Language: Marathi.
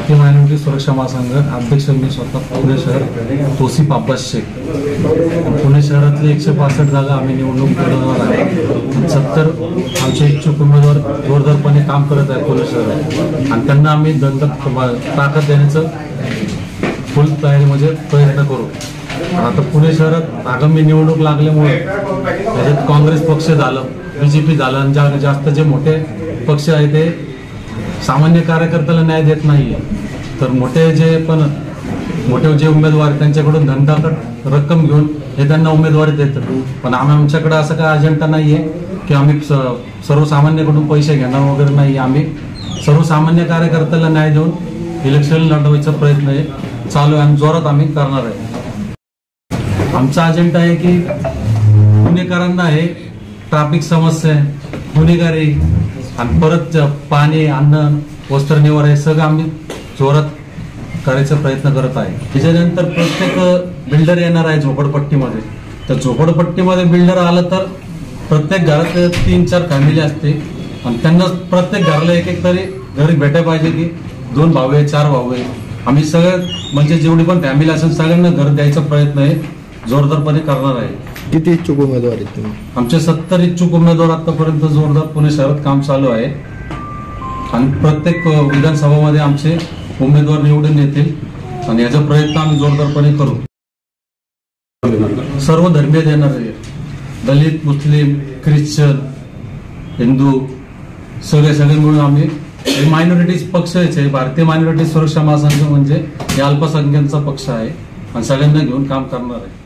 भारतीय मायनॉरिटी सुरक्षा महासंघ अध्यक्ष मी स्वतः पुणे शहर तोसिफ अब्बास शेख. पुणे शहरातले 165 जागा आम्ही निवडणूक लढवणार आहे. 70 आमचे इच्छुक उमेदवार जोरदारपणे काम करत आहे पुणे शहरात आणि त्यांना आम्ही ताकद देण्याचं फुल तयारीमध्ये प्रयत्न करू. आता पुणे शहरात आगामी निवडणूक लागल्यामुळे त्याच्यात काँग्रेस पक्ष झालं, BJP झालं आणि जास्त जे मोठे पक्ष आहे ते सामान्य कार्यकर्त्याला न्याय देत नाहीये. तर मोठे जे उमेदवार आहेत त्यांच्याकडून धनदाकट रक्कम घेऊन हे त्यांना उमेदवारी देतात. पण आमच्याकडे असं काय अजेंडा नाहीये की आम्ही सर्वसामान्याकडून पैसे घेणार वगैरे नाही. आम्ही सर्वसामान्य कार्यकर्त्याला न्याय देऊन इलेक्शन लढवायचा प्रयत्न चालू आहे आणि जोरात आम्ही करणार आहे. आमचा अजेंडा आहे की पुणेकरांना हे ट्रॅफिक समस्या, गुन्हेगारी आणि परत पाणी, अन्न, वस्त्र, निवारा हे सगळं आम्ही जोरात करायचा प्रयत्न करत आहे. त्याच्यानंतर प्रत्येक बिल्डर येणार आहे झोपडपट्टीमध्ये. तर झोपडपट्टीमध्ये बिल्डर आलं तर प्रत्येक घरात 3-4 फॅमिली असते आणि त्यांना प्रत्येक घराला एक तरी घरी भेटायला पाहिजे की 2 भाऊ आहे, 4 भाऊ आहे. आम्ही सगळं म्हणजे जेवढी पण फॅमिली असेल सगळ्यांना घर द्यायचा प्रयत्न आहे जोरदारपणे करणार आहे. किती इच्छुक उमेदवार आहेत तुम्ही? आमचे 70 इच्छुक उमेदवार आतापर्यंत जोरदार पुणे शहरात काम चालू आहे आणि प्रत्येक विधानसभामध्ये आमचे उमेदवार निवडून येतील आणि याचा प्रयत्न आम्ही जोरदारपणे करू. सर्व धर्मीय देणार आहे, दलित, मुस्लिम, ख्रिश्चन, हिंदू सगळे मिळून आम्ही मायनॉरिटीज पक्ष आहे. भारतीय मायनॉरिटी सुरक्षा महासंघ म्हणजे हे अल्पसंख्याकांचा पक्ष आहे आणि सगळ्यांना घेऊन काम करणार आहे.